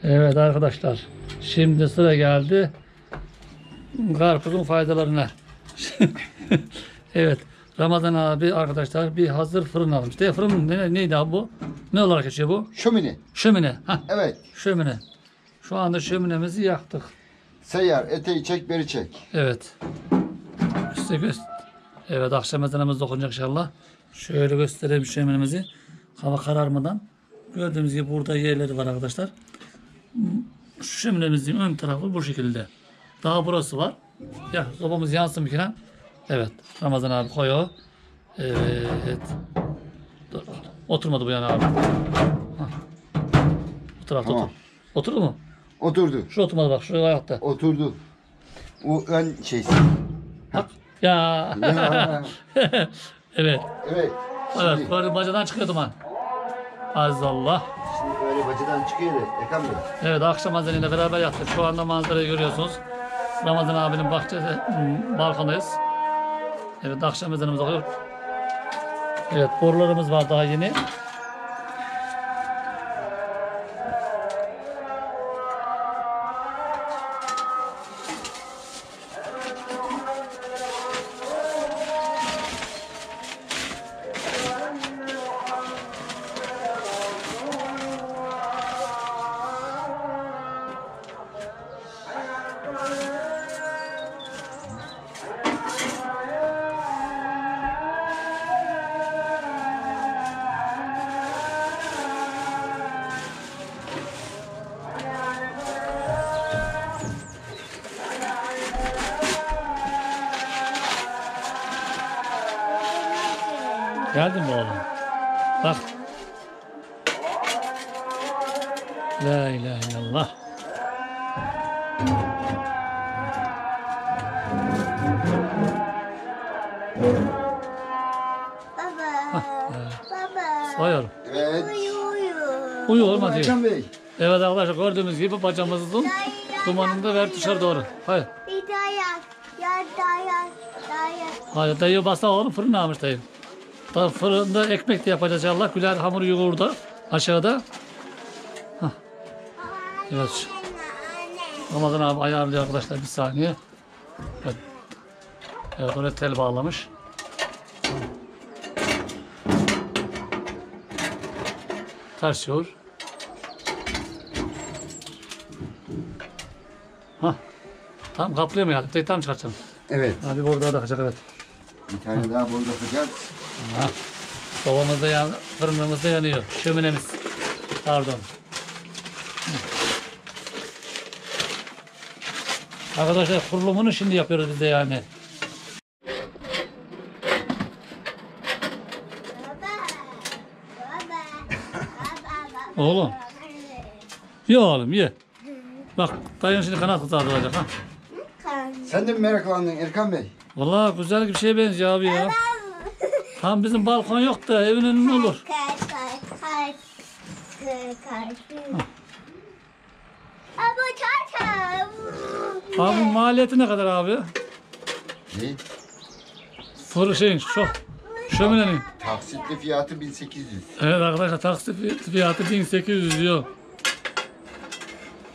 Evet arkadaşlar, şimdi sıra geldi karpuzun faydalarına. Evet, Ramazan abi arkadaşlar bir hazır fırın almış. Fırın neydi abi bu? Ne olarak geçiyor bu? Şömine. Şömine. Hah, Evet. şömine. Şu anda şöminemizi yaktık. Seyyar, eteği çek, beri çek. Evet. İşte evet, akşam ezanımız okunacak inşallah. Şöyle göstereyim şöminemizi. Hava kararmadan. Gördüğünüz gibi burada yerleri var arkadaşlar. Şu şöminemizin ön tarafı bu şekilde. Daha burası var. Ya sobamız yansın bir kere. Evet. Ramazan abi koyuyor. Evet. Dur. Oturmadı bu yana abi. Hah. Bu tarafta Tamam. otur. Oturdu mu? Oturdu. Şu oturmadı bak. Şu ayakta. Oturdu. O ön şeysi. Hak. Ya. Ya. Evet. Evet. Evet. Şimdi, Böyle bacadan çıkıyor duman. Azallah. şimdi böyle bacadan çıkıyor da Ekan Bey. Evet, akşam ezanıyla beraber yattık. Şu anda manzarayı görüyorsunuz. Ramazan abinin bahçede balkondayız. Evet, akşam ezanımız okuyor. Evet, borularımız var daha yeni. Geldin mi oğlum? Bak. La ilahe illallah. Baba. Baba. Soyuyorum. Evet. Uyu olmadı. Ekan Bey. Evet arkadaşlar, gördüğünüz gibi bacamızın dumanında ver dışarı doğru. Hayır. Bir dayak. Ya dayak. Dayak. Hayır, dayı basa oğlum, fırın almış dayı. Da fırında ekmek de yapacağız inşallah. Güler hamuru yoğurdu aşağıda. Hah. Evet. Ramazan abi ayarlıyor arkadaşlar, bir saniye. Evet. Evet, oraya tel bağlamış. Ters yoğur. Hah. Tam kaplıyor mu ya? Tam çıkartacağım. Evet. Hadi burada da kaçacak, evet. Bir tane daha burada yapacağız. Ha. Sobamız da fırınımız da yanıyor. Şöminemiz. Pardon. Arkadaşlar, kurulumunu şimdi yapıyoruz biz de yani. Oğlum. Ye oğlum, ye. Bak, dayın şimdi kanat kızartılacak ha. Sen de mi meraklandın Erkan Bey? Vallahi güzel bir şeye benziyor abi ya. Tam bizim balkon yok da evin önünde olur. Abi maliyeti ne kadar abi? Ne? Fırın şöminenin. Taksitli fiyatı 1800. Evet arkadaşlar, taksi fiyatı 1800 diyor.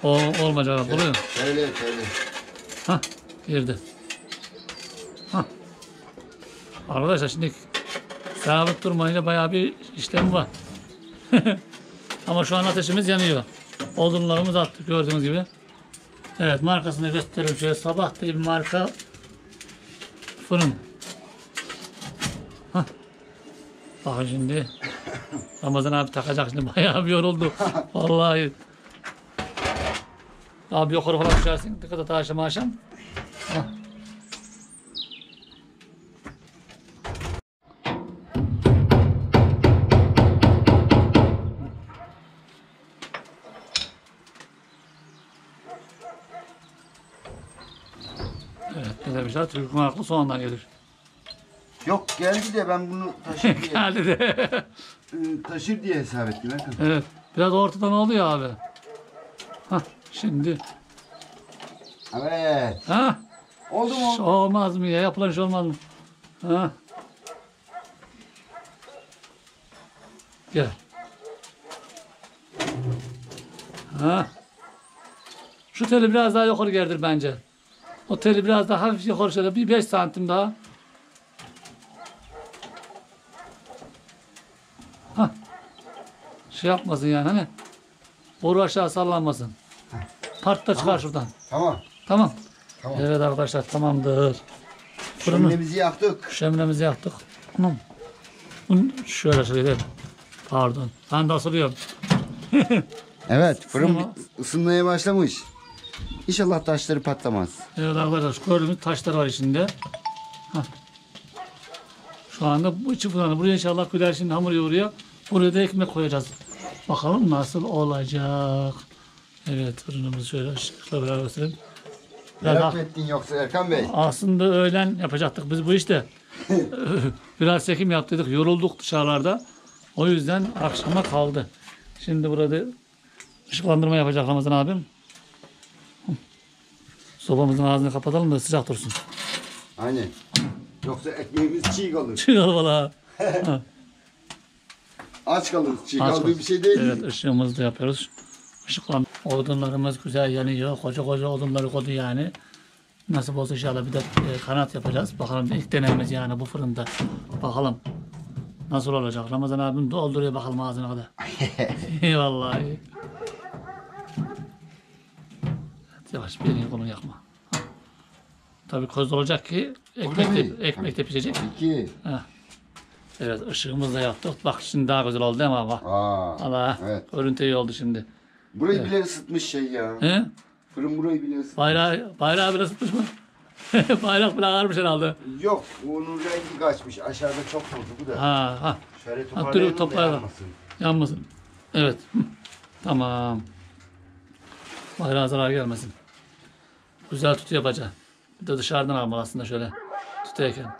O olmayacak buluyor. Şöyle. Hah, girdi. Hah. Arkadaşlar şimdi sabit durmayınca bayağı bir işlem var. Ama şu an ateşimiz yanıyor. Odunlarımızı attık gördüğünüz gibi. Evet, markasını gösterelim şöyle. Sabah diye bir marka fırın. Hah. Bakın şimdi Ramazan abi takacak, şimdi bayağı bir yoruldu. Vallahi. Abi yukarı falan düşersin. Dikkat et akşam. Hah. Evet, güzel bir şey. Türk marklı soğanlar gelir. Yok geldi de ben bunu taşır diye, Geldi de. taşır diye hesap ettim Erkan. Evet, biraz ortadan oldu ya abi. Hah, şimdi. Evet. Ha? Oldu mu? Olmaz mı ya? Yapılan iş olmaz mı? Ha? Gel. Ha? Şu teli biraz daha yukarı gerdir bence. O teli biraz daha hafif yukarı şöyle bir 5 santim daha. Hah. Şey yapmasın yani hani. Boru aşağı sallanmasın. Part da çıkar şuradan. Tamam. Tamam. Tamam. Evet arkadaşlar tamamdır. Fırını Şöminemizi yaktık. şöminemizi yaktık. Tamam. Bunu şöyle söyleyeyim. Pardon. Ben de asılıyorum. Evet, fırın Tamam. ısınmaya başlamış. İnşallah taşları patlamaz. Evet arkadaşlar şu gördüğümüz taşlar var içinde. Hah. Şu anda bu içi fırını. Buraya inşallah güler şimdi hamur yoğuruyor. Buraya da ekmek koyacağız. Bakalım nasıl olacak. Evet fırınımızı şöyle ışıkla beraber gösterelim. Merak mı ettin yoksa Erkan Bey? Aslında öğlen yapacaktık biz bu işte. Biraz çekim yaptıydık. Yorulduk dışarılarda. O yüzden akşama kaldı. Şimdi burada ışıklandırma yapacak Ramazan abim. Sobamızın ağzını kapatalım da sıcak dursun. Aynen. Yoksa ekmeğimiz çiğ kalır. Çıkal valla. Aç kalırız. Çiğ Aç kaldığı kalır. bir şey değil. Evet ışığımızı da yapıyoruz. Odunlarımız güzel yanıyor. Koca koca odunları koydu yani. Nasip olsa inşallah bir de kanat yapacağız. Bakalım ilk deneyimiz yani bu fırında. Bakalım nasıl olacak. Ramazan abim dolduruyor bakalım ağzına kadar. Vallahi. Evet, yavaş bir elini kolunu yakma. Ha. Tabii köz olacak ki ekmek de pişecek. İki. Heh. Evet ışığımızı da yaptık. Bak şimdi daha güzel oldu değil mi baba? Allah. Evet. Görüntü iyi oldu şimdi. Burayı bile ısıtmış şey ya. He? Fırın burayı bile ısıtmış. Bayrağı bile ısıtmış mı? Bayrak bile ağarmış herhalde. Yok, onun rengi kaçmış. Aşağıda çok tozlu bu da. Ha. Şöyle dur, toparlayalım da toplayalım. yanmasın. Yanmasın. Evet. Tamam. Bayrağa zarar gelmesin. Güzel tütü yapacağım. Bir de dışarıdan almalı aslında şöyle. Tüteyken.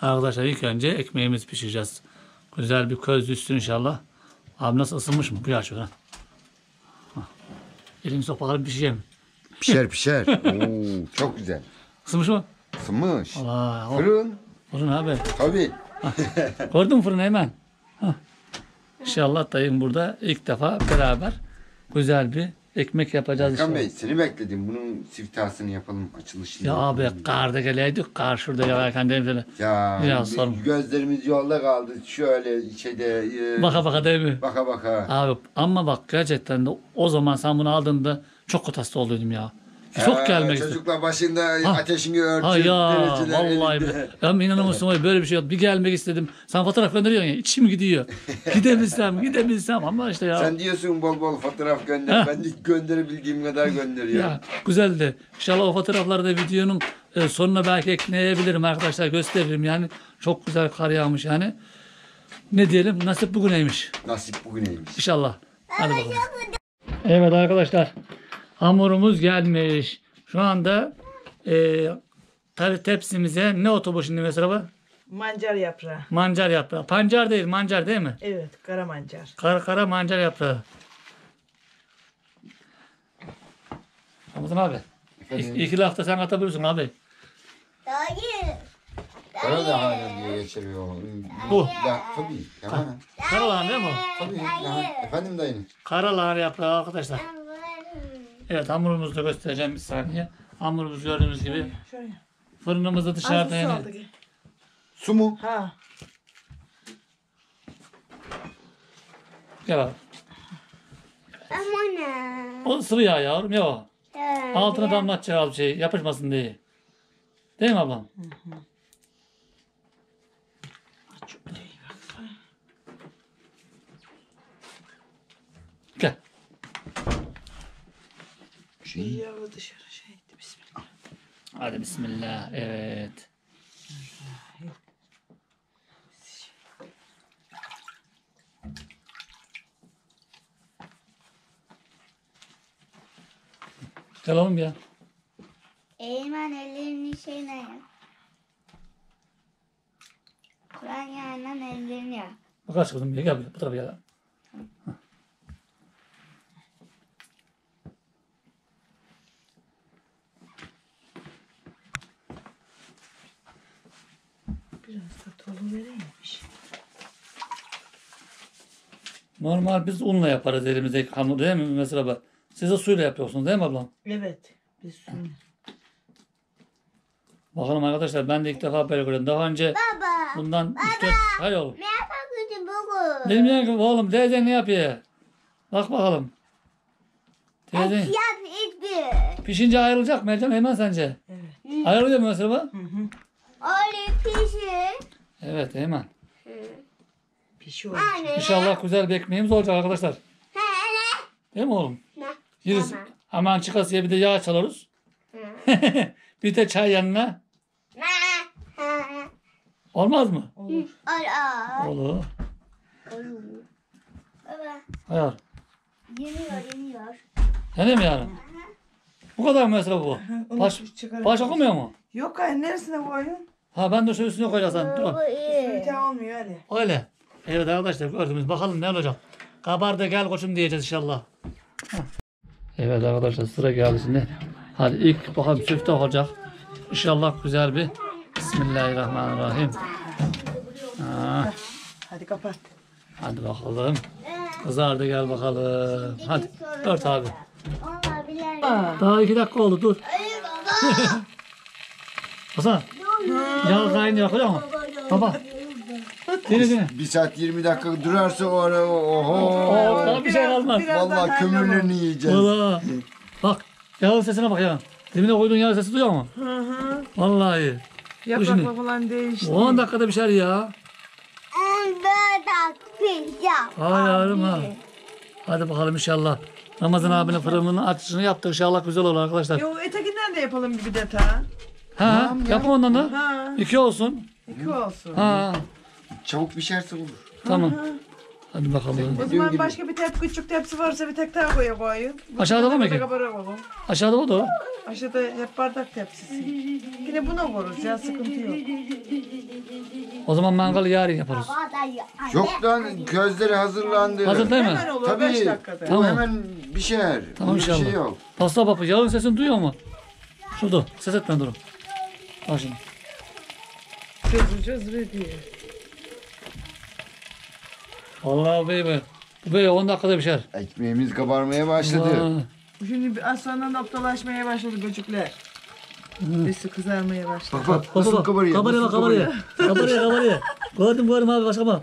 Arkadaşlar ilk önce ekmeğimizi pişireceğiz. Güzel bir köz üstü inşallah. Abi nasıl ısınmış mı? Bir açıyor ha. Elimi sok bakalım pişeceğim. Pişer pişer. Oo, çok güzel. Isınmış mı? Isınmış. Allah. Fırın. Fırın abi. Tabii. Gördün mü fırını hemen? Hah. İnşallah dayım burada ilk defa beraber güzel bir ekmek yapacağız Erkan inşallah. Bey seni bekledim. Bunun siftahsını yapalım, açılışını Ya yapalım. abi karda geleydik. Kar şurada yalarken dedim sana. Ya Biraz sorma. gözlerimiz yolda kaldı. Şöyle şeyde Baka baka değil mi? baka baka. Abi ama bak gerçekten de o zaman sen bunu aldığında çok kötü hasta olduydum ya. Çok gelmek istedim. Çocuklar başında Ha. ateşini örtüyor. Ha ya dereceler vallahi elinde. be. Ya inanır mısın var ya, böyle bir şey yok. Bir gelmek istedim. Sen fotoğraf gönderiyorsun ya içim gidiyor. Gidebilsem ama işte ya. Sen diyorsun bol bol fotoğraf gönder. Ha. Ben de gönderebildiğim kadar gönderiyorum. Ya güzeldi. İnşallah o fotoğrafları da videonun sonuna belki ekleyebilirim arkadaşlar gösteririm yani. Çok güzel kar yağmış yani. Ne diyelim nasip bugüneymiş. Nasip bugüneymiş. İnşallah. Hadi bakalım. Evet arkadaşlar. Hamurumuz gelmiş. Şu anda tepsimize ne otu bu şimdi mesela? Mancar yaprağı. Mancar yaprağı. Pancar değil, mancar değil mi? Evet, kara mancar. Kara mancar yaprağı. Ramazan abi. Efendim? İki lafta sen atabilirsin abi. Dayı. Kara lahana diye geçiriyor. Bu. Ya tabii. Ya, Kara lahana değil mi o? tabii. Ya, efendim dayım. Kara lahana yaprağı arkadaşlar. Evet hamurumuzu da göstereceğim bir saniye. Hamurumuz gördüğünüz gibi. Şöyle. Fırınımızda dışarıda Az su yani. aldı ki. Su mu? Ha. Gel abi. Aman ha. O sıvı yağ yavrum ya o. Altına damlatacak abi şey yapışmasın diye. Değil mi ablam? Gel. Bir yağı dışarı şey etti. Bismillah. Hadi bismillah. Evet. Gel oğlum ya. Eymen ellerini şeyle yap. Kur'an yağından ellerini yap. Bak aç kızım. Gel bu tarafa gel. Biraz da tolu vereymiş. Normal biz unla yaparız elimizdeki hamur değil mi mesela bak. Siz de suyla yapıyorsunuz değil mi ablam? Evet. Biz suyla. Bakalım arkadaşlar ben de ilk defa böyle görüyorum. Daha önce Baba. bundan 3-4... Hayır oğlum. Ne yapıyorsun bugün? Bilmiyorum ki oğlum teyze ne yapıyor? Bak bakalım. Teyze Yap hiçbir. pişince ayrılacak mı Ercan hemen sence? Evet. Ayrılıyor mu mesela bak? Öyle pişir. Evet hemen. Pişiyor. Anne. İnşallah güzel bir ekmeğimiz olacak arkadaşlar. He ne? Değil mi oğlum? Ne? Yeriz. Tamam. Hemen çıkasıya bir de yağ çalarız. Bir de çay yanına. Ne? He. Olmaz mı? Olur. Ol. Olur. Baba. Hayır. Yeniyor. Öyle mi yarın? Bu kadar mı mesela bu? Onu Baş, çıkaralım. baş okumuyor mu? Yok hayır neresine koyun? Ha ben de şu üstüne koyacağım. Dur. Bu iyi. Bir tane olmuyor hadi. Öyle. Evet arkadaşlar gördünüz. Bakalım ne olacak. Kabardı gel koçum diyeceğiz inşallah. Hah. Evet arkadaşlar sıra geldi şimdi. Hadi ilk bakalım süfte olacak. İnşallah güzel bir. Bismillahirrahmanirrahim. Ha, Hadi kapat. hadi bakalım. Kızardı gel bakalım. Hadi ört abi. Onlar bilir. Daha 2 dakika oldu dur. Hasan. Yağ kaynıyor koyuyor mu? Baba. Dene. 1 saat 20 dakika durarsa o ara oho. Daha bir şey kalmaz. Biraz daha Vallahi kömürlerini yiyeceğiz. Valla. Bak yağın sesine bak ya. Demine koyduğun yağın sesi duyuyor mu? Hı hı. Vallahi. Dur şimdi. Yaprakla falan değişti. 10 dakikada pişer ya. 14 pizza. Hay yavrum ha. Hadi bakalım inşallah. Ramazan abinin fırınının açışını yaptık. İnşallah güzel olur arkadaşlar. Yo etakinden de yapalım bir de ta. Ha, yapma ondan da. Ha. 2 olsun. 2 olsun. Ha, Çabuk pişerse olur. tamam. Hadi bakalım. O zaman başka bir küçük tepsi varsa bir tek daha koyun. Aşağıda var mı ki? Kabaralım. Aşağıda o da o. Aşağıda hep bardak tepsisi. Yine buna vururuz ya sıkıntı yok. O zaman mangalı yarın yaparız. Baba da ye. Çoktan közleri hazırlandı. Hazır değil mi? Hemen olur 5 Tabii. dakikada. Tamam. Bu hemen pişer. Tamam Bunda bir inşallah. şey yok. Pasta baba yağın sesini duyuyor mu? Şurada. Ses etme durun. Bak şimdi. Çözü diye. Vallahi bey. Bu bey 10 dakikada pişer. Ekmeğimiz kabarmaya başladı. Allah. Şimdi az sonra noktalaşmaya başladı böcekler. Üstü kızarmaya başladı. Bak bak nasıl kabarıyor. Kabarıyor nasıl kabarıyor. Kabarıyor. Gördüm abi başka bak.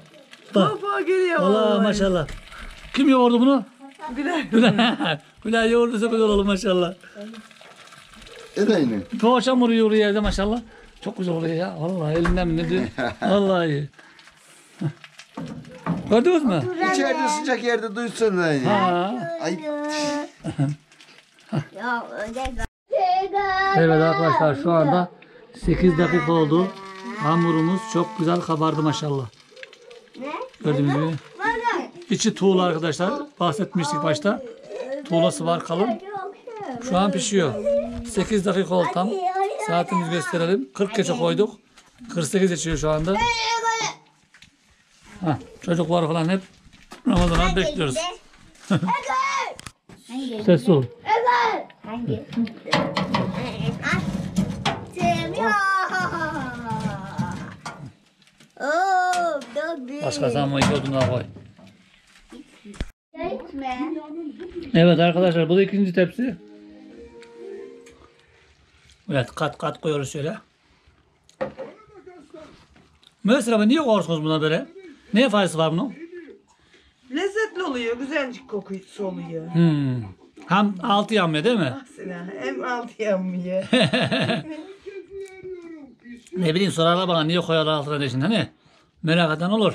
Bak. Baba geliyor. Allah maşallah. Kim yoğurdu bunu? Güler. Gülay yoğurduysa güzel olur maşallah. Edeyini. Poğaça hamuru yoğuruyor evde maşallah. Çok güzel oluyor ya. Vallahi elinden mi ne diyor? Vallahi iyi. Gördünüz mü? İçeride sıcak yerde duysana. Ha. Ay. Ya öyle. Evet arkadaşlar şu anda 8 dakika oldu. Hamurumuz çok güzel kabardı maşallah. Ne? Gördüğünüz gibi. Baba. İçi tuğla arkadaşlar. Bahsetmiştik başta. Tuğlası var kalın. Şu an pişiyor. 8 dakika oldu tam. Saatimizi gösterelim. 40 geçe koyduk. 48 geçiyor şu anda. Hah, çocuklar falan hep Ramazan'a bekliyoruz. Ses ol. Hangi? Seviyor. Oo, çok Başka zaman iki odun daha koy. Gitme. Evet arkadaşlar bu da ikinci tepsi. Evet kat kat koyuyoruz şöyle. Mesela niye koyuyorsunuz buna böyle? Neye faydası var bunun? Lezzetli oluyor. Güzel kokusu oluyor. Hem altı yanmıyor değil mi? Mesela hem altı yanmıyor. Ne bileyim sorarlar bana niye koyarlar altına deşin hani? Merak eden olur.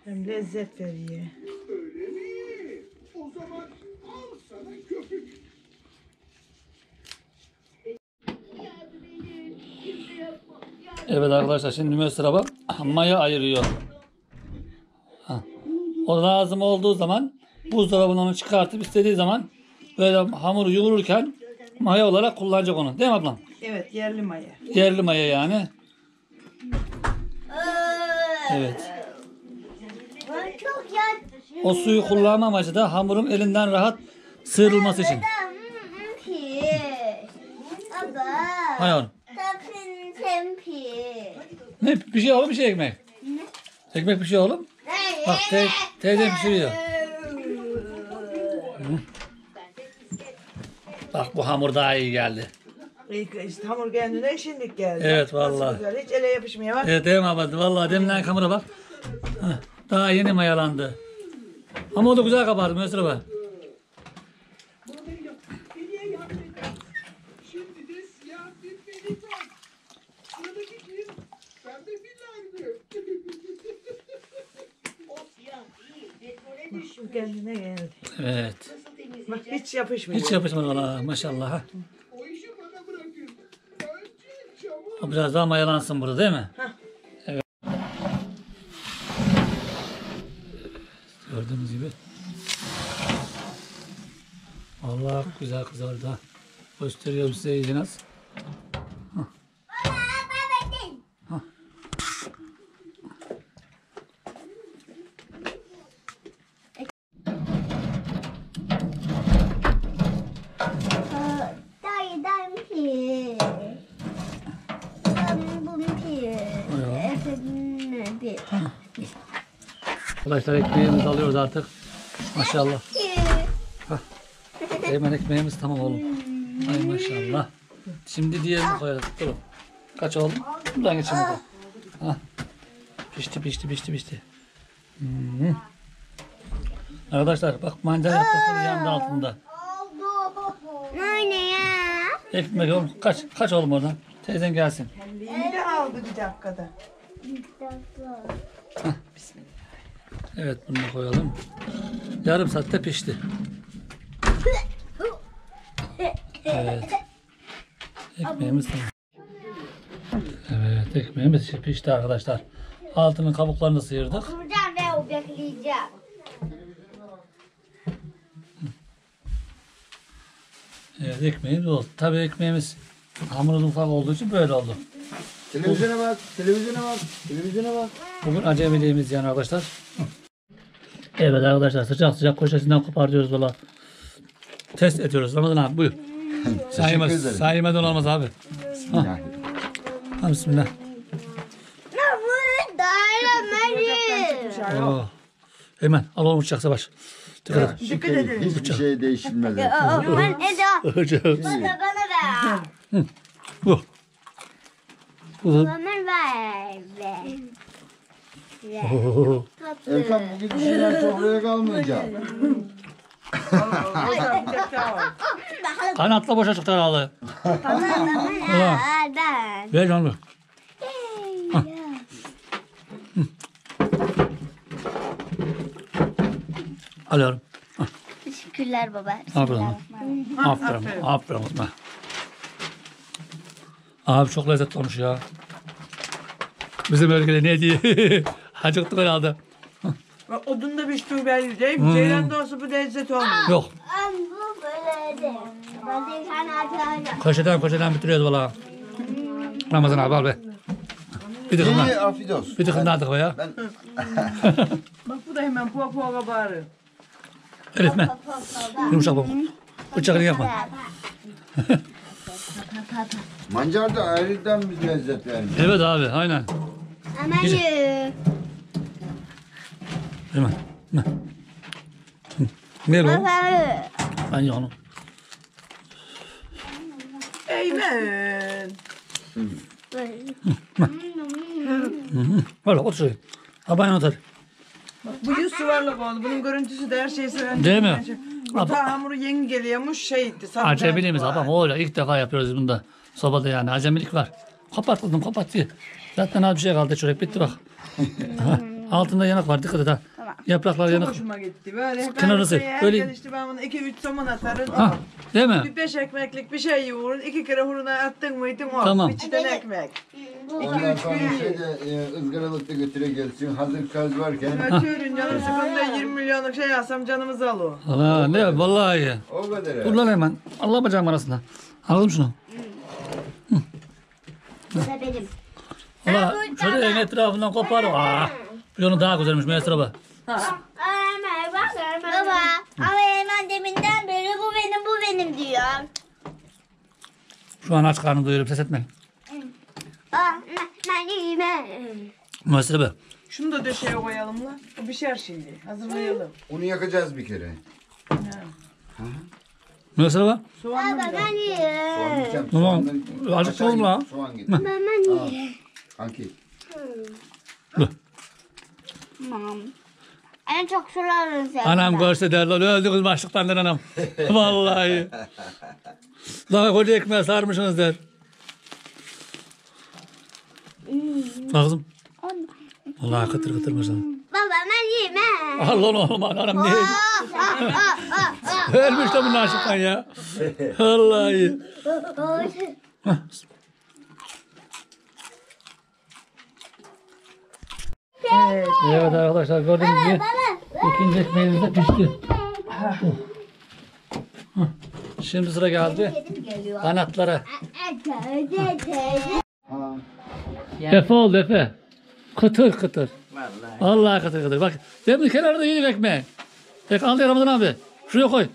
Hem lezzet veriyor. Evet arkadaşlar şimdi mesela bak maya ayırıyor. Ha. O lazım olduğu zaman buzdolabından onu çıkartıp istediği zaman böyle hamuru yoğururken maya olarak kullanacak onu. Değil mi ablam? Evet yerli maya. Yerli maya yani. Evet. Ben çok yat. O suyu kullanma amacı da hamurun elinden rahat sıyrılması için. Baba. Hay yavrum. Tapın tempi. Ne? Bir şey oğlum, bir şey ekmek. Ekmek bir şey oğlum. Bak teyzem pişiriyor. Hı. Bak bu hamur daha iyi geldi. İşte hamur kendine şimdilik geldi. Evet, Nasıl vallahi. güzel, hiç ele yapışmıyor bak. Evet değil mi abla? Vallahi demlen kamera bak. Hah, daha yeni mayalandı. Ama o da güzel kabardı Mesut abi. Şu kendine geldi. Evet. Bak hiç yapışmıyor. Hiç yapışmadı valla maşallah. Ha. O biraz daha mayalansın burada değil mi? Evet. Gördüğünüz gibi. Allah güzel kızardı ha. Gösteriyorum size iyice nasıl. Dayıdan pir. Bum pir. Efendim pir. Arkadaşlar ekmeğimizi alıyoruz artık. Maşallah. Hemen ekmeğimiz tamam oğlum. Ay maşallah. Şimdi diğerini koyalım. Durun. Kaç oğlum? Buradan geçin bakalım. Hah. Pişti. Hmm. Arkadaşlar bak mancar yaptık yanında altında. Ne ya? Ekmek oğlum. Kaç oğlum oradan. Teyzen gelsin. İyi de aldı bir dakikada. Evet bunu da koyalım. Yarım saatte pişti. Evet. Ekmeğimiz tamam. Evet ekmeğimiz pişti arkadaşlar. Altının kabuklarını sıyırdık. Kuracağım ve o bekleyeceğim. Evet ekmeğimiz oldu. Tabii ekmeğimiz hamurumuz ufak olduğu için böyle oldu. Televizyona bak. Televizyona bak. Bugün acemiliğimiz yani arkadaşlar. Evet arkadaşlar sıcak koşasından kopartıyoruz valla. Test ediyoruz. Ramazan abi buyur. Teşekkür ederim. Saymadan olmaz abi. Ha, bismillah. Oo. Hemen al oğlum uçak savaş. Dikkat et. Dikkat edin. Hiçbir şey değişilmez. Bana ver. Bu. Bana ver. Oo. Erkan bugün bir şeyler sofraya kalmayacak. Kanatla boşa çıktı herhalde. Ulan. Ver onu. Alıyorum. Teşekkürler baba. Aferin. Abi çok lezzetli olmuş ya. Bizim bölgede ne diye acıktık herhalde. Bak odun da pişti belli değil mi? Ceylan da olsa bu lezzet olmuyor. Yok. Bu böyle. Ben de sana Köşeden bitiriyoruz valla. Ramazan abi al be. Bir tıkım İyi daha. afiyet olsun. Bir tıkım daha tıkı ya. Bak bu da hemen puğa bağırır. Elifme. Yumuşak bak. Bıçakını yapma. Mancar da ayrıdan bir lezzet vermiş. Evet abi aynen. Hemen ye. Hemen. Ver oğlum. Baba. Ben ye onu. Eymen. Ver otur şuraya. Abone otur. Bu yüz yuvarlak oldu. Bunun görüntüsü de her şeyi seven. Değil mi? Bu ta hamuru yeni geliyormuş şeydi. Acemiliğimiz abam öyle ilk defa yapıyoruz bunda. Sobada yani acemilik var. Kapat diye. Zaten az bir şey kaldı çörek bitti bak. Aha, altında yanık var dikkat et ha. Yapraklar Çok yanık. hoşuma gitti. Böyle Kenarısı, böyle- böyle. İşte ben bunu 2-3 somun atarım. Ha, değil mi? Bir 5 ekmeklik bir şey yoğurun. 2 kere huruna attın mıydın o. Tamam. Bir çiğden ekmek. Ondan sonra şeyde ızgaralıkta götüre gelsin. Hazır köz varken. Ötüyorsun canım sıkında 20 milyonluk şey alsam canımızı al o. Allah ne vallahi iyi. O kadar. Dur lan hemen. Allah bacağım arasında. Anladın mı şunu? Bu da benim. Allah şöyle en etrafından kopar. Bir onu daha güzelmiş Mesut abi. Baba ama hemen deminden beri bu benim diyor. Şu an aç karnı doyurup ses etme. Ben yiyeyim. Mesela be. Şunu da döşeye koyalım lan. O pişer şimdi. Hazırlayalım. Onu yakacağız bir kere. Mesela be. Soğanlı Baba mı? ben yiyeyim. Soğan yiyeceğim. Tamam. Soğandan- Azıcık Aşağı oldu git, lan. Soğan git. Baba ben yiyeyim. Kanki. Tamam. En çok sularını seviyorum. Anam görse derler öldü kız başlıktan der anam. Vallahi. Daha koca ekmeğe sarmışsınız der. Bak kızım. Vallahi kıtır kıtır maşallah. Baba ben yiyeyim he. Allah oğlum anam ne yedi? Ölmüş de bunun aşıktan ya. Vallahi. Hah. Evet. Evet arkadaşlar gördüğünüz gibi ikinci ekmeğimiz de pişti. Şimdi sıra geldi Kedim geliyor. kanatlara. Ha. Efe oldu Efe. Kıtır kıtır. Vallahi. Vallahi kıtır kıtır. Bak demin kenarda yedik ekmeği. Peki al ya Ramazan abi. Şuraya koy.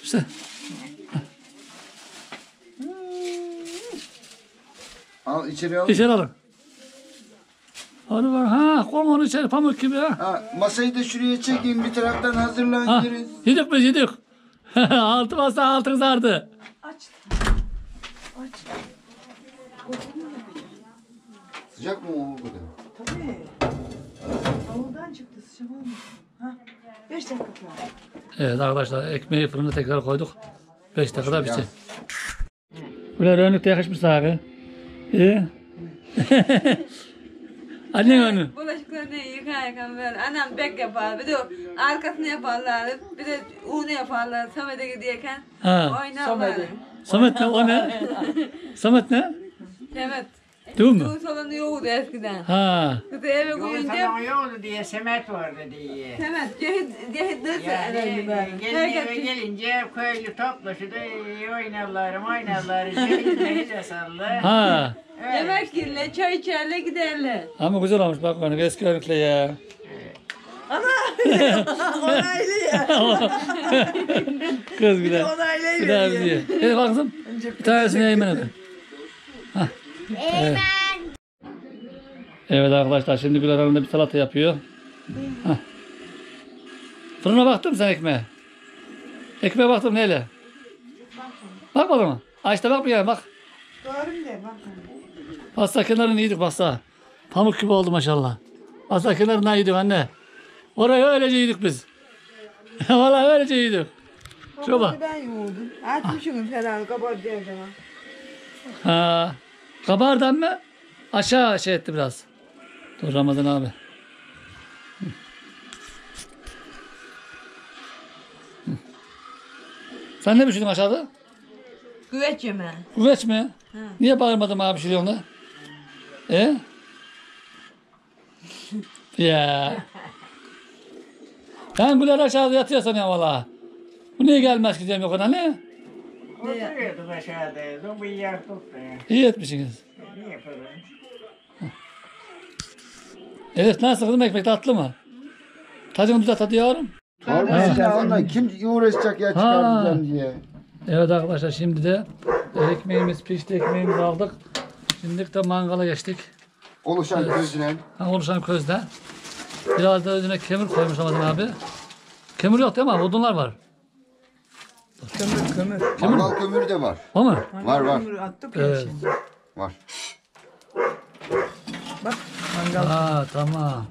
İşte. Al içeri al. İçeri alın. Hadi bak. Ha koy onu içeri pamuk gibi ha. Ha, masayı da şuraya çekin bir taraftan hazırlan Ha, yeriz. yedik biz yedik. Altı masa altı kızardı. Aç. Aç. Sıcak mı o kadar? Tabii. Havludan çıktı. Sıcak olmuş. Ha. 5 dakika kaldı. Evet arkadaşlar ekmeği fırına tekrar koyduk. 5 dakikada pişecek. Böyle önlükte yakışmış sana. İyi. Annen önü. Bulaşıklarını yıkarken böyle annem bek yapar, bir de arkasını yaparlar, bir de unu yaparlar Samet'e gidiyorken Ha. oynarlar. Samet ne o ne? Samet ne? Evet. Değil mi? Düğün salonu yoktu eskiden. Ha. Kızı eve Yol koyunca salonu yoktu diye semet vardı diye. Samet cehit nasıl Yani herhalde böyle. gelin eve Herkes gelince köylü toplaşıdı, oynarlar, ceviz yasallar. Ha. yemek yerler, çay içerler giderler. Ama güzel olmuş bak onu eski örnekle ya. Onaylı ya. Kız güzel. Onaylı Güzel veriyor. diye. Evet bak kızım. Bir tanesini eğmen hadi. Eymen. Evet arkadaşlar şimdi Gül Hanım da bir salata yapıyor. Hah. Fırına baktın mı sen ekmeğe? Ekmeğe baktın neyle? Bakmadın mı? Açta bak bir yani bak. Doğru de bak. Pasta kenarını yedik pasta. Pamuk gibi oldu maşallah. Pasta kenarından yedik anne. Orayı öylece yedik biz. Vallahi öylece yedik. Şuna bak. Ben yoğurdum. Açmışım herhalde kabar derdim ha. Ha. Kabardan mı? Aşağı şey etti biraz. Dur Ramazan abi. Hı. Hı. Sen ne pişirdin aşağıda? Güveç yemeği. Güveç mi? Niye bağırmadın abi pişiriyorsun da? Ya. Ben Güler aşağıda yatıyor sanıyorum valla. Bu niye gelmez ki diyeyim yok ona ne? Oturuyorduk aşağıda, bu yaktık da. İyi etmişsiniz. Ne yapalım? Evet nasıl kızım ekmek tatlı mı? Tadını da tadı yavrum. Harbisi ondan kim uğraşacak ya çıkartacağım diye. Evet arkadaşlar şimdi de ekmeğimiz pişti, ekmeğimizi aldık. Şimdi de mangala geçtik. Oluşan gözüne. Oluşan közde. Biraz da üzerine kemir koymuş Ramazan abi. Kemir yok değil mi abi? Odunlar var. Kömür. Mangal kömürü de var. O mu? Var var. Kömür attık ya Evet. şimdi. Var. Bak mangal. Ha tamam.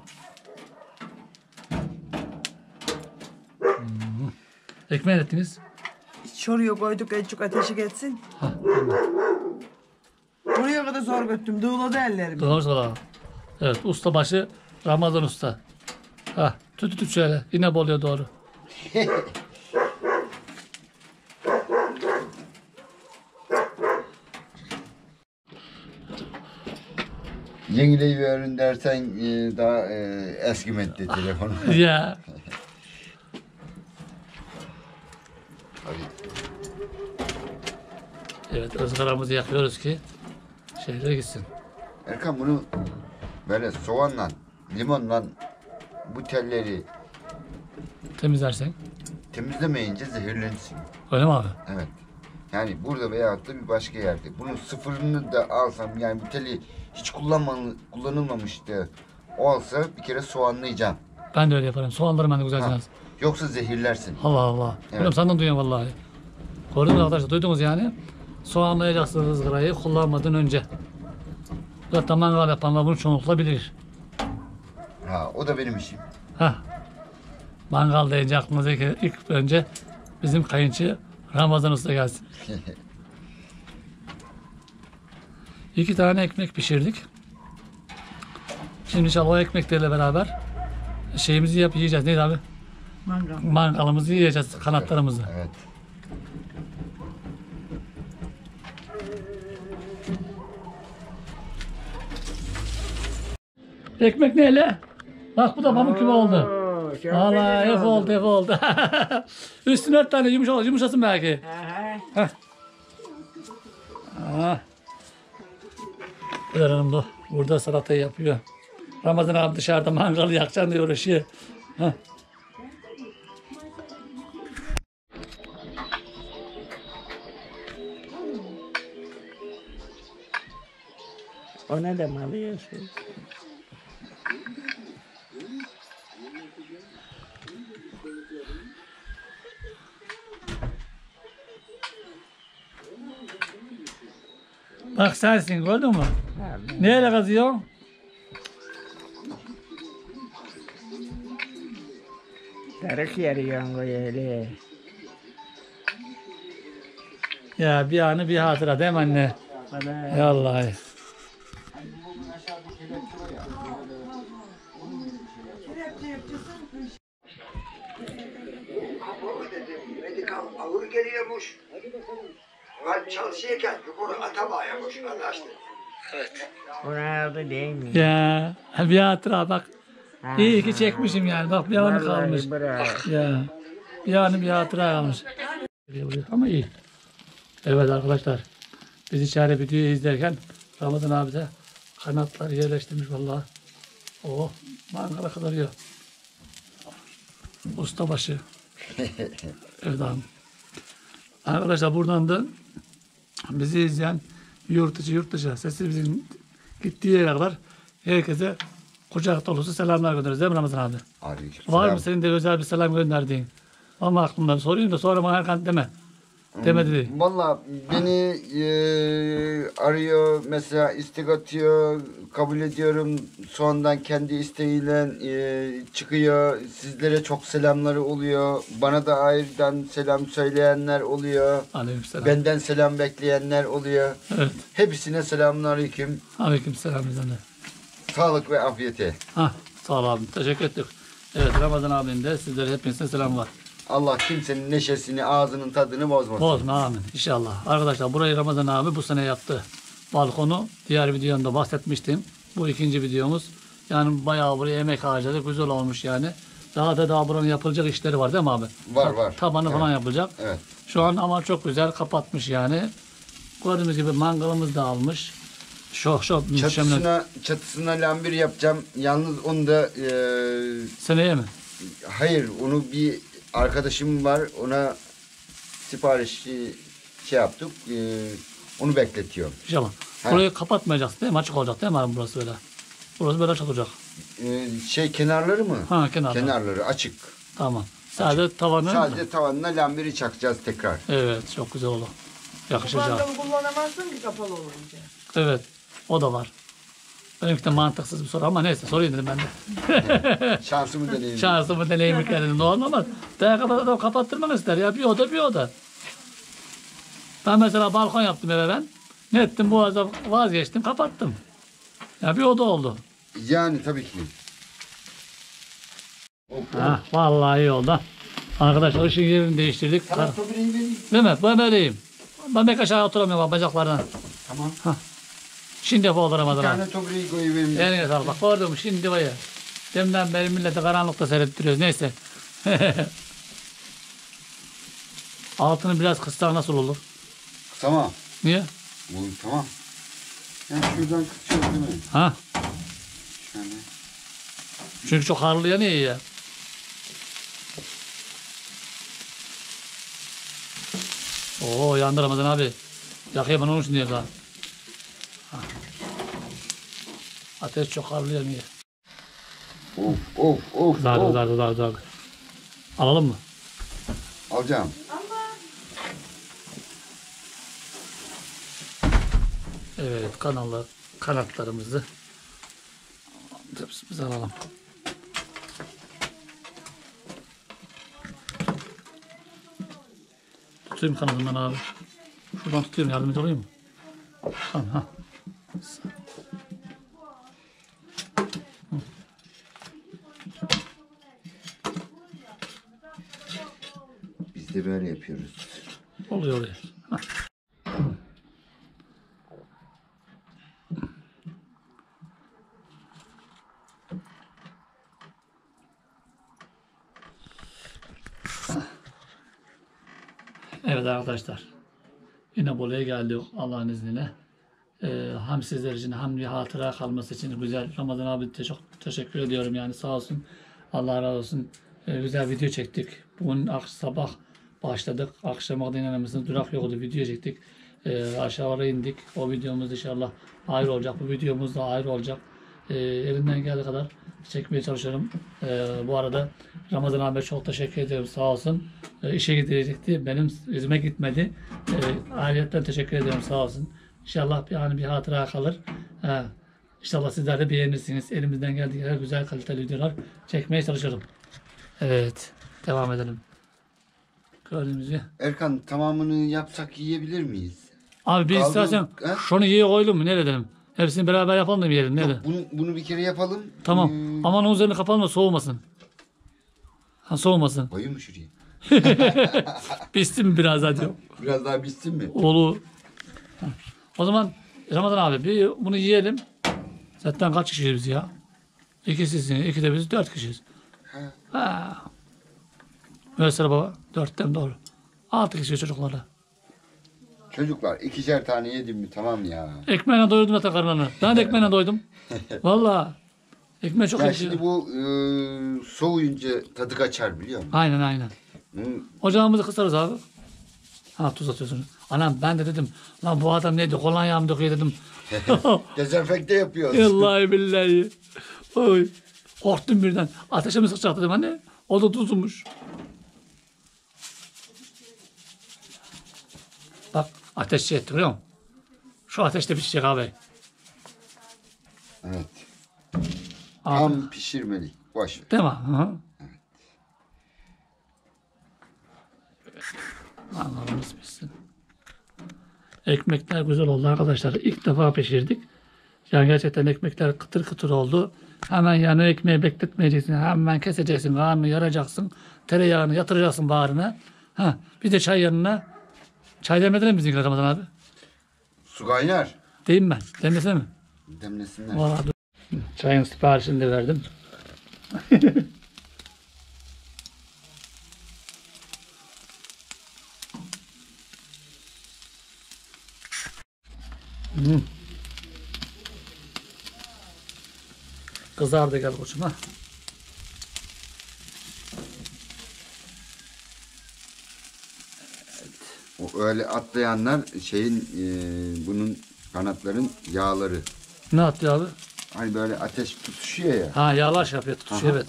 Ekmeği ne ettiniz? Şuraya koyduk azıcık ateşi geçsin. Ha, tamam. Buraya kadar zor götürdüm. Dığladı ellerim. Doğru valla. Evet ustabaşı Ramazan Usta. Ha tut şöyle. Yine boluyor doğru. Yenileyi verin dersen daha eskimedi telefonu. Ya. Evet ızgaramızı yakıyoruz ki şeyler gitsin. Erkan bunu böyle soğanla, limonla bu telleri Temizlersen. temizlemeyince zehirlensin. Öyle mi abi? Evet. Yani burada veyahut da bir başka yerde. Bunun sıfırını da alsam yani bu teli hiç kullanılmamıştı. O alsa bir kere soğanlayacağım. Ben de öyle yaparım. Soğanları ben de güzel Ha. yalnız. Yoksa zehirlersin. Allah Allah. Evet. Hocam senden duyuyorum vallahi. Gördünüz mü arkadaşlar? Duydunuz yani. Soğanlayacaksınız ızgarayı kullanmadan önce. Zaten mangal yapanlar bunu çoğunlukla bilir. Ha, o da benim işim. Heh. Mangal deyince aklımıza ilk önce bizim kayınçı Ramazan Usta gelsin. 2 tane ekmek pişirdik. Şimdi inşallah o ekmeklerle beraber şeyimizi yiyeceğiz. Neydi abi? Mangal. Mangalımızı yiyeceğiz, kanatlarımızı. Evet. Ekmek neyle? Bak bu da pamuk gibi oldu. Oo, çok Valla güzel hep oldu, hep oldu. Üstüne 4 tane yumuşasın belki. Aha. Güler Hanım da burada salatayı yapıyor. Ramazan abi dışarıda mangalı yakacağım diye uğraşıyor. Heh. Ona da mı alıyorsun? Bak sensin gördün mü? Neyle kazıyorsun? Tarık yarıyorsun böyle. Ya bir anı bir hatıra değil mi anne? Bana Ya Vallahi. Medikal ağır geliyormuş. Kalp çalışırken yukarı atamaymış arkadaşlar. ona aldı değil mi? Ya bir hatıra bak. İyi ki çekmişim yani. Bak bir anı kalmış. Vallahi bravo. Ya bir anı bir hatıra kalmış. Ama iyi. Evet arkadaşlar. Biz içeride videoyu izlerken Ramazan abi de kanatları yerleştirmiş vallahi. Oh mangala kadar yiyor. Ustabaşı. Evet abi. Arkadaşlar buradan da bizi izleyen yurt içi yurt dışı sesimizin gittiği yere kadar herkese kucak dolusu selamlar gönderiyoruz değil mi Ramazan abi? Aleyküm Var selam. mı senin de özel bir selam gönderdiğin? Ama aklımdan soruyorum da sonra bana Erkan deme. Deme dedi. Valla beni arıyor mesela istek atıyor, kabul ediyorum. Sonradan kendi isteğiyle çıkıyor. Sizlere çok selamları oluyor. Bana da ayrıdan selam söyleyenler oluyor. Aleykümselam. Benden selam bekleyenler oluyor. Evet. Hepsine selamünaleyküm. Aleykümselam bizden de. Sağlık ve afiyete. Hah, sağ ol abim. Teşekkür ettik. Evet Ramazan abinin de sizlere hepinize selam var. Allah kimsenin neşesini, ağzının tadını bozmasın. Bozma amin inşallah. Arkadaşlar burayı Ramazan abi bu sene yaptı. Balkonu diğer videomda bahsetmiştim. Bu ikinci videomuz. Yani bayağı buraya emek harcadık. Güzel olmuş yani. Daha buranın yapılacak işleri var değil mi abi? Var. Tabanı Evet. falan yapılacak. Evet. Şu an ama çok güzel kapatmış yani. Gördüğünüz gibi mangalımız da almış. Çok mükemmel. Çatısına lambir yapacağım. Yalnız onu da Seneye mi? hayır onu bir arkadaşım var. Ona sipariş şey yaptık. Onu bekletiyorum. İnşallah. Ha. Burayı kapatmayacaksın değil mi? Açık olacak değil mi abi burası böyle? Burası böyle açık olacak. Kenarları mı? Ha kenarda. Kenarları açık. Tamam. Sadece tavanı. Sadece tavanına lambiri çakacağız tekrar. Evet çok güzel oldu. Yakışacak. Mangalı kullanamazsın ki kapalı olunca. Evet. O da var. Benimki de mantıksız bir soru ama neyse sorayım dedim ben de. Şansımı deneyeyim. Şansımı deneyimi kendini doğal ama daha adam kapattırmak ister ya. Bir oda bir oda. Ben mesela balkon yaptım eve ben. Ne ettim bu arada vazgeçtim kapattım. Ya bir oda oldu. Yani tabii ki. Ha, vallahi iyi oldu. Arkadaşlar ışığın yerini değiştirdik. Sana tabireyi vereyim. Değil mi? Ben böyleyim. Ben pek aşağı oturamıyorum bacaklardan. Tamam. Şimdi yapı Bir Ramazan abi. tane tabireyi koyuvereyim. Eline sağlık. Bak gördün mü şimdi var ya. Demden beri milleti karanlıkta seyrettiriyoruz. Neyse. Altını biraz kıssak nasıl olur? Tamam. Niye? Bu tamam. Yani şuradan kısacağız değil mi? Ha? Şöyle. Çünkü çok harlı yanıyor ya. Oo yandı Ramazan abi. Yakıyor bana onun için diyor daha. Ha. Ateş çok harlıyor niye? Of. Kızardı. Alalım mı? Alacağım. Evet kanatlarımızı tepsimize alalım. Tutayım kanadından abi. Şuradan tutuyorum, yardımcı olayım mı? Tamam ha. Biz de böyle yapıyoruz. Oluyor. Hah. Evet arkadaşlar. Yine Bolu'ya geldik Allah'ın izniyle. Hem sizler için hem bir hatıra kalması için güzel. Ramazan abi de çok teşekkür ediyorum yani sağ olsun. Allah razı olsun. Güzel video çektik. Bugün sabah başladık. Akşama kadar inanamazsınız. Durak yoktu. Video çektik. Aşağıya indik. O videomuz inşallah ayrı olacak. Bu videomuz da ayrı olacak. Elimden geldiği kadar çekmeye çalışıyorum. Bu arada Ramazan abi çok teşekkür ediyorum. Sağ olsun. İşe gidecekti. Benim yüzüme gitmedi. Ayrıca teşekkür ediyorum. Sağ olsun. İnşallah yani bir hatıra kalır. İnşallah sizler de beğenirsiniz. Elimizden geldiği kadar güzel kaliteli videolar çekmeye çalışırım. Evet. Devam edelim. Gördüğünüz gibi. Erkan tamamını yapsak yiyebilir miyiz? Abi bir Kaldı- istersen He? şunu yiye koyalım mı? Ne edelim? Hepsini beraber yapalım da mı yiyelim? Ne Yok, edelim? bunu bir kere yapalım. Tamam. Aman onun üzerine kapatma soğumasın. Ha soğumasın. Koyayım mı şuraya? Pişsin mi biraz hadi. Biraz daha bitsin mi? Olur. Ha. O zaman Ramazan abi bir bunu yiyelim. Zaten kaç kişiyiz biz ya? İkisisin, iki de biz 4 kişiyiz. Ha. Mesela baba 4'ten doğru. 6 kişi çocuklarla. Çocuklar 2'şer tane yedim mi tamam ya. Ekmeğine doydum zaten karnlarına. Ben de ekmeğine doydum. Valla. Ekmeği çok Ya iyi. şimdi bu soğuyunca tadı kaçar biliyor musun? Aynen. Hı, Ocağımızı kısarız abi. Ha tuz atıyorsun. Anam ben de dedim. Lan bu adam neydi? Kolonya mı döküyor dedim. Dezenfekte yapıyoruz. Vallahi billahi. Oy. Korktum birden. Ateşe mi sıkacak dedim anne. O da tuzmuş. Bak ateş şey etti biliyor musun? Şu ateşte pişecek abi. Evet. Abi. Tam pişirmelik. Boş ver. Değil mi? Hı. Allah'ımız bilsin. Ekmekler güzel oldu arkadaşlar. İlk defa pişirdik. Yani gerçekten ekmekler kıtır kıtır oldu. Hemen yani ekmeği bekletmeyeceksin. Hemen keseceksin. Karnını yaracaksın. Tereyağını yatıracaksın bağrına. Ha, bir de çay yanına. Çay demlediler mi bizimkiler Ramazan abi? Su kaynar. Değil mi ben? Demlesene mi? Demlesinler. Vallahi dur. Çayın siparişini de verdim. Kızardı gel koçum ha. O öyle atlayanlar şeyin bunun kanatların yağları. Ne attı abi? Hani böyle ateş tutuşuyor ya. Ha yağlar şey yapıyor tutuşuyor Aha. evet.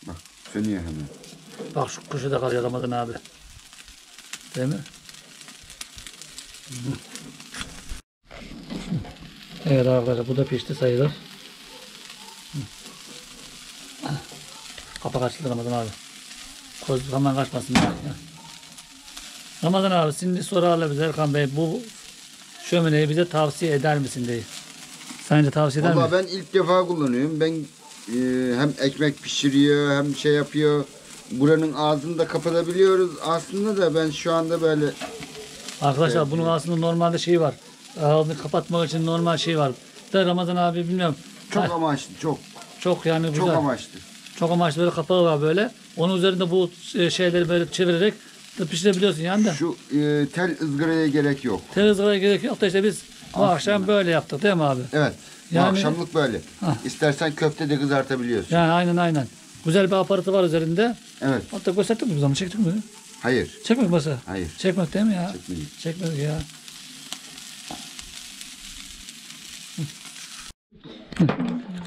Bak sönüyor hemen. Bak şu kuşu da kalıyor Ramazan abi. Değil mi? Evet arkadaşlar bu da pişti sayılır. Kapak açıldı Ramazan abi. Koz hemen kaçmasın. Ramazan abi şimdi sorarlar bize Erkan Bey bu şömineyi bize tavsiye eder misin diye. Sence tavsiye eder Valla misin? ben ilk defa kullanıyorum. Ben hem ekmek pişiriyor hem şey yapıyor. Buranın ağzını da kapatabiliyoruz. Aslında da ben şu anda böyle Arkadaşlar Evet, bunun aslında normalde şeyi var. Ağzını kapatmak için normal şey var. Da Ramazan abi bilmiyorum. çok Ha, amaçlı, çok yani güzel. çok amaçlı. Çok amaçlı böyle kapağı var böyle. Onun üzerinde bu şeyleri böyle çevirerek de pişirebiliyorsun yani de. Şu tel ızgaraya gerek yok. Temizliğe gerek yok da işte biz bu akşam böyle yaptık değil mi abi? Evet. Bu Yani- akşamlık böyle. Hah. İstersen köfte de kızartabiliyorsun. Yani aynen. Güzel bir aparatı var üzerinde. Evet. Hatta gösterdik mi bu zaman çektik mi? Hayır. Çekmek basa. Hayır. Çekmek değil mi ya? Çekmeyin. Çekmek ya.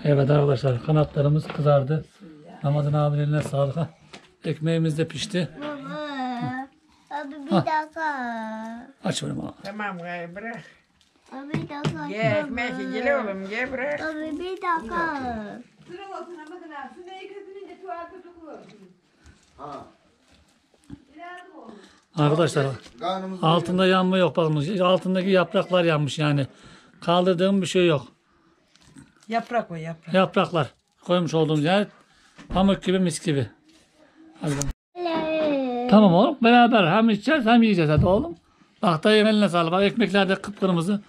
Evet arkadaşlar kanatlarımız kızardı. Ramazan abinin eline sağlık. Ha. Ekmeğimiz de pişti. Baba. Abi bir dakika. Aç benim abi. Tamam gay bırak. Abi bir dakika. Gel ekmeği gel oğlum gel bırak. Abi bir dakika. Sıra olsun Ramazan abi. Şunu iyi kötününce tuvalete dokuyorsun. Ha. Arkadaşlar Karnımız altında yanma yok bakın. Altındaki yapraklar yanmış yani. Kaldırdığım bir şey yok. Yaprak o yaprak. Yapraklar koymuş olduğumuz yer pamuk gibi mis gibi. Hadi bakalım. Tamam oğlum beraber hem içeceğiz hem yiyeceğiz hadi oğlum. Bak dayım eline sağlık. Bak ekmekler de kıpkırmızı.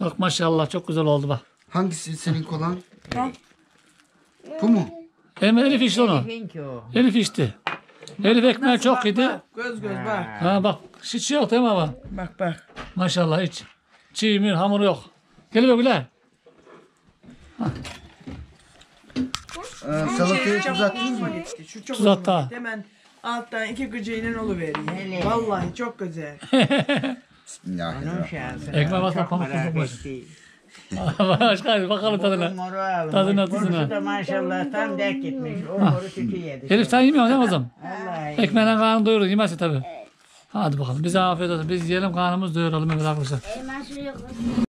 Bak maşallah çok güzel oldu bak. Hangisi senin kolan? Bu mu? Elif içti onu. Finki o. Elif içti. Elif ekmeği çok yedi. Bak, göz göz bak. Ha bak hiç yok değil mi ama? Bak bak. Maşallah hiç. Çiğ mi hamur yok. Gel Güler. Salatayı Çabuk uzattınız hoşuma mı? gitti. Şu çok Tuz at hoşuma daha. gitti. Hemen alttan 2 gıcığıyla oluveriyor. Hele. Vallahi çok güzel. Onun Bismillahirrahmanirrahim. şansı. Ekmeğe basma, Çok pamuk merak koymuş. etti. Başka bakalım tadına. Moru almış. Tadına, Borusu tadına. da maşallah tam dek gitmiş. O moru sütü yedi. Elif sen yemiyorsun değil mi kızım? Vallahi. Ekmeğine karnını doyurur. Yemezsin tabii. Hadi bakalım. Bize afiyet olsun. Biz yiyelim karnımızı doyuralım evet arkadaşlar. Elma suyu